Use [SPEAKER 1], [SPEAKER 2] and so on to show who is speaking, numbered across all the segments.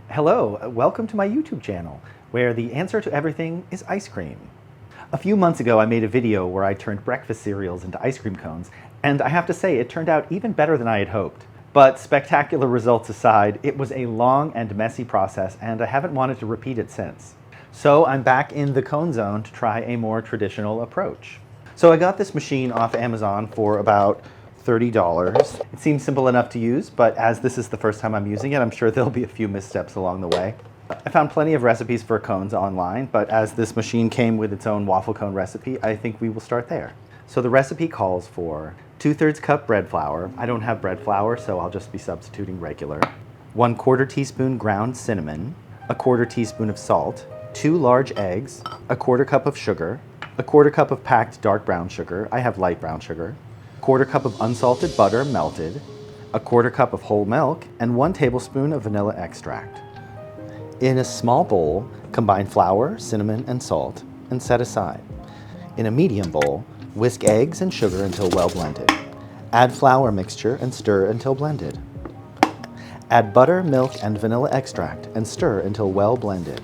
[SPEAKER 1] Hello, welcome to my YouTube channel, where the answer to everything is ice cream. A few months ago, I made a video where I turned breakfast cereals into ice cream cones, and I have to say it turned out even better than I had hoped. But spectacular results aside, it was a long and messy process, and I haven't wanted to repeat it since. So I'm back in the cone zone to try a more traditional approach. So I got this machine off Amazon for about $30. It seems simple enough to use, but as this is the first time I'm using it, I'm sure there'll be a few missteps along the way. I found plenty of recipes for cones online, but as this machine came with its own waffle cone recipe, I think we will start there. So the recipe calls for 2/3 cup bread flour. I don't have bread flour, so I'll just be substituting regular. 1/4 teaspoon ground cinnamon, 1/4 teaspoon of salt, 2 large eggs, 1/4 cup of sugar, 1/4 cup of packed dark brown sugar. I have light brown sugar. 1/4 cup of unsalted butter melted, 1/4 cup of whole milk, and 1 tablespoon of vanilla extract. In a small bowl, combine flour, cinnamon, and salt, and set aside. In a medium bowl, whisk eggs and sugar until well blended. Add flour mixture and stir until blended. Add butter, milk, and vanilla extract and stir until well blended.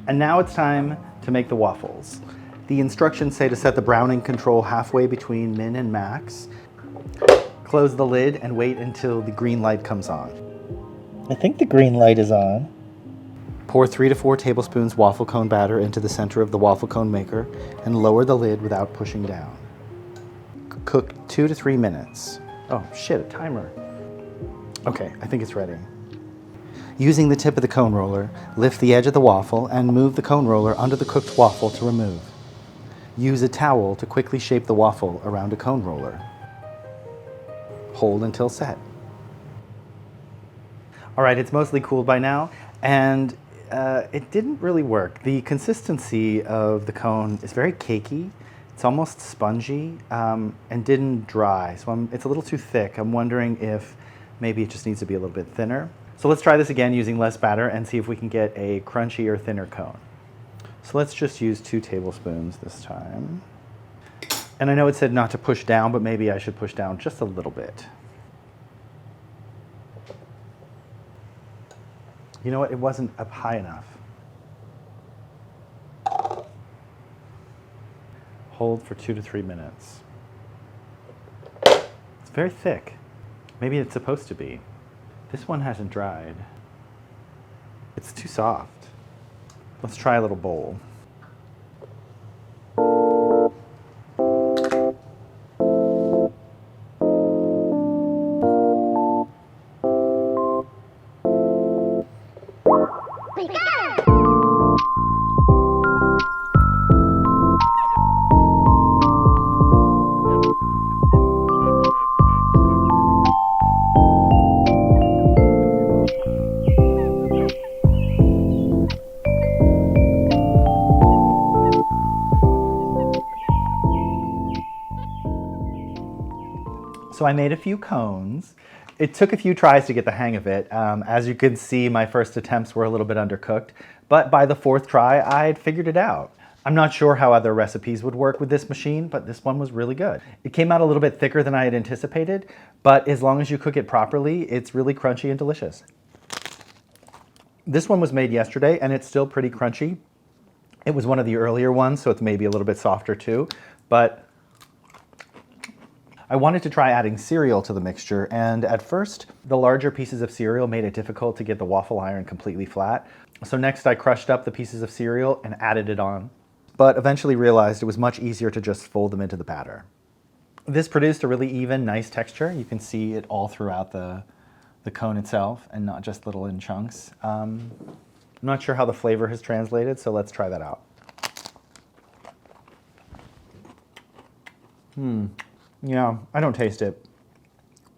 [SPEAKER 1] And now it's time to make the waffles. The instructions say to set the browning control halfway between min and max. Close the lid and wait until the green light comes on. I think the green light is on. Pour 3 to 4 tablespoons waffle cone batter into the center of the waffle cone maker and lower the lid without pushing down. Cook 2 to 3 minutes. Oh shit, a timer. Okay, I think it's ready. Using the tip of the cone roller, lift the edge of the waffle and move the cone roller under the cooked waffle to remove. Use a towel to quickly shape the waffle around a cone roller. Hold until set. All right, it's mostly cooled by now, and it didn't really work. The consistency of the cone is very cakey. It's almost spongy and didn't dry, so it's a little too thick. I'm wondering if maybe it just needs to be a little bit thinner. So let's try this again using less batter and see if we can get a crunchier, thinner cone. So let's just use 2 tablespoons this time. And I know it said not to push down, but maybe I should push down just a little bit. You know what, it wasn't up high enough. Hold for 2 to 3 minutes. It's very thick. Maybe it's supposed to be. This one hasn't dried. It's too soft. Let's try a little bowl. So I made a few cones. It took a few tries to get the hang of it. As you can see, my first attempts were a little bit undercooked, but by the 4th try, I'd figured it out. I'm not sure how other recipes would work with this machine, but this one was really good. It came out a little bit thicker than I had anticipated, but as long as you cook it properly, it's really crunchy and delicious. This one was made yesterday, and it's still pretty crunchy. It was one of the earlier ones, so it's maybe a little bit softer too, but I wanted to try adding cereal to the mixture, and at first, the larger pieces of cereal made it difficult to get the waffle iron completely flat. So next I crushed up the pieces of cereal and added it on, but eventually realized it was much easier to just fold them into the batter. This produced a really even, nice texture. You can see it all throughout the cone itself and not just little in chunks. I'm not sure how the flavor has translated, so let's try that out. Yeah, I don't taste it.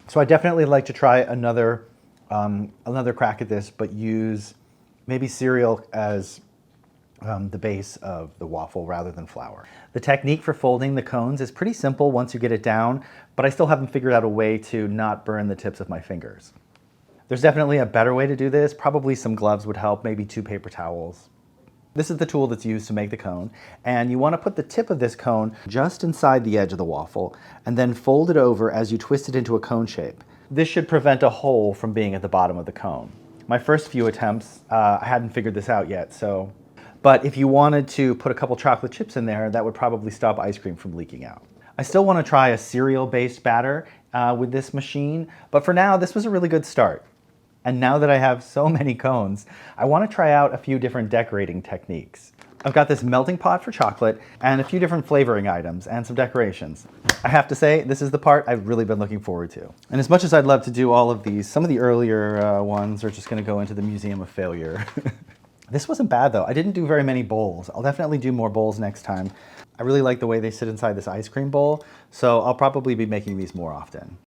[SPEAKER 1] So I definitely like to try another crack at this, but use maybe cereal as the base of the waffle rather than flour. The technique for folding the cones is pretty simple once you get it down, but I still haven't figured out a way to not burn the tips of my fingers. There's definitely a better way to do this. Probably some gloves would help, maybe 2 paper towels. This is the tool that's used to make the cone, and you want to put the tip of this cone just inside the edge of the waffle, and then fold it over as you twist it into a cone shape. This should prevent a hole from being at the bottom of the cone. My first few attempts, I hadn't figured this out yet, so. But if you wanted to put a couple chocolate chips in there, that would probably stop ice cream from leaking out. I still want to try a cereal-based batter with this machine, but for now, this was a really good start. And now that I have so many cones, I want to try out a few different decorating techniques. I've got this melting pot for chocolate and a few different flavoring items and some decorations. I have to say, this is the part I've really been looking forward to. And as much as I'd love to do all of these, some of the earlier ones are just going to go into the Museum of Failure. This wasn't bad though. I didn't do very many bowls. I'll definitely do more bowls next time. I really like the way they sit inside this ice cream bowl, so I'll probably be making these more often.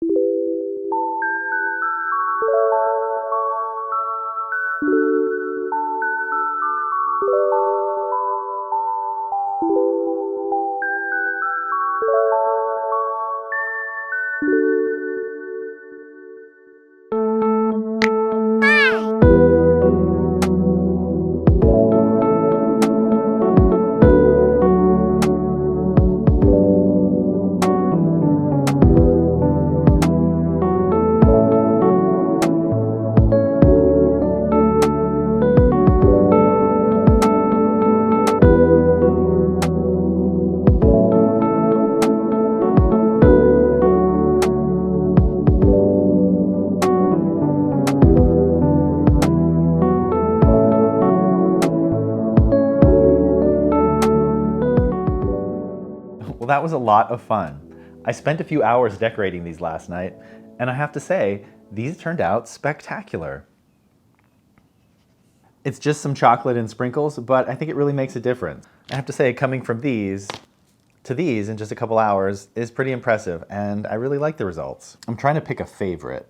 [SPEAKER 1] Well, that was a lot of fun. I spent a few hours decorating these last night, and I have to say, these turned out spectacular. It's just some chocolate and sprinkles, but I think it really makes a difference. I have to say, coming from these to these in just a couple hours is pretty impressive, and I really like the results. I'm trying to pick a favorite.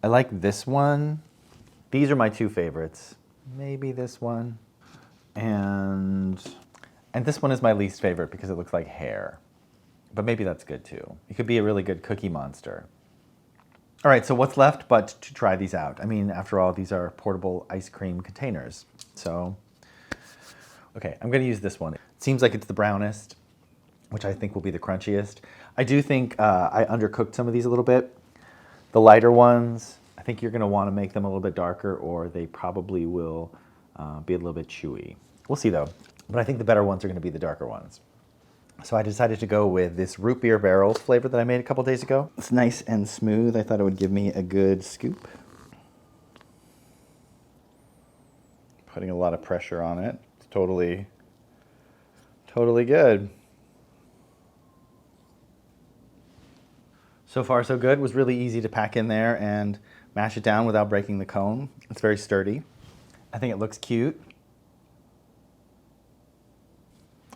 [SPEAKER 1] I like this one. These are my two favorites. Maybe this one. And this one is my least favorite because it looks like hair. But maybe that's good too. It could be a really good Cookie Monster. All right, so what's left but to try these out? I mean, after all, these are portable ice cream containers. So, okay, I'm gonna use this one. It seems like it's the brownest, which I think will be the crunchiest. I do think I undercooked some of these a little bit. The lighter ones, I think you're gonna wanna make them a little bit darker or they probably will be a little bit chewy. We'll see though. But I think the better ones are going to be the darker ones. So I decided to go with this root beer barrels flavor that I made a couple days ago. It's nice and smooth. I thought it would give me a good scoop. Putting a lot of pressure on it. It's totally good. So far so good. It was really easy to pack in there and mash it down without breaking the cone. It's very sturdy. I think it looks cute.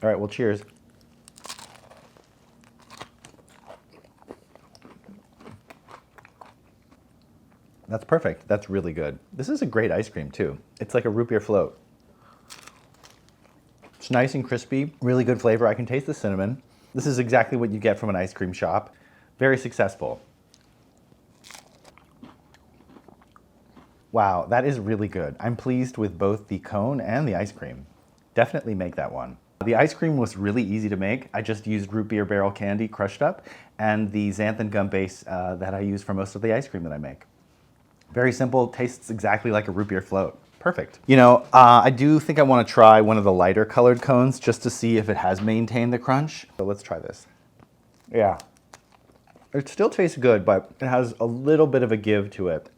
[SPEAKER 1] All right, well, cheers. That's perfect. That's really good. This is a great ice cream, too. It's like a root beer float. It's nice and crispy, really good flavor. I can taste the cinnamon. This is exactly what you get from an ice cream shop. Very successful. Wow, that is really good. I'm pleased with both the cone and the ice cream. Definitely make that one. The ice cream was really easy to make. I just used root beer barrel candy crushed up and the xanthan gum base that I use for most of the ice cream that I make. Very simple, tastes exactly like a root beer float. Perfect. You know, I do think I want to try one of the lighter colored cones just to see if it has maintained the crunch. So let's try this. Yeah. It still tastes good, but it has a little bit of a give to it.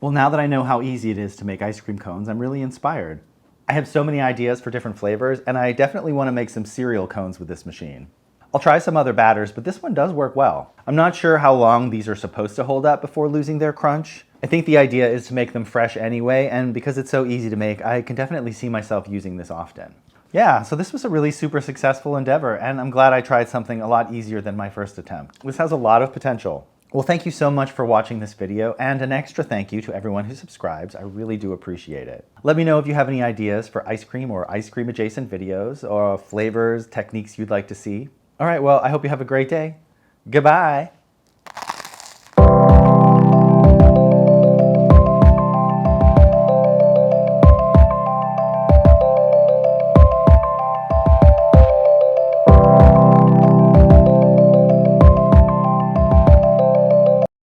[SPEAKER 1] Well, now that I know how easy it is to make ice cream cones, I'm really inspired. I have so many ideas for different flavors, and I definitely want to make some cereal cones with this machine. I'll try some other batters, but this one does work well. I'm not sure how long these are supposed to hold up before losing their crunch. I think the idea is to make them fresh anyway, and because it's so easy to make, I can definitely see myself using this often. Yeah, so this was a really super successful endeavor, and I'm glad I tried something a lot easier than my first attempt. This has a lot of potential. Well, thank you so much for watching this video, and an extra thank you to everyone who subscribes. I really do appreciate it. Let me know if you have any ideas for ice cream or ice cream adjacent videos, or flavors, techniques you'd like to see. All right, well, I hope you have a great day. Goodbye.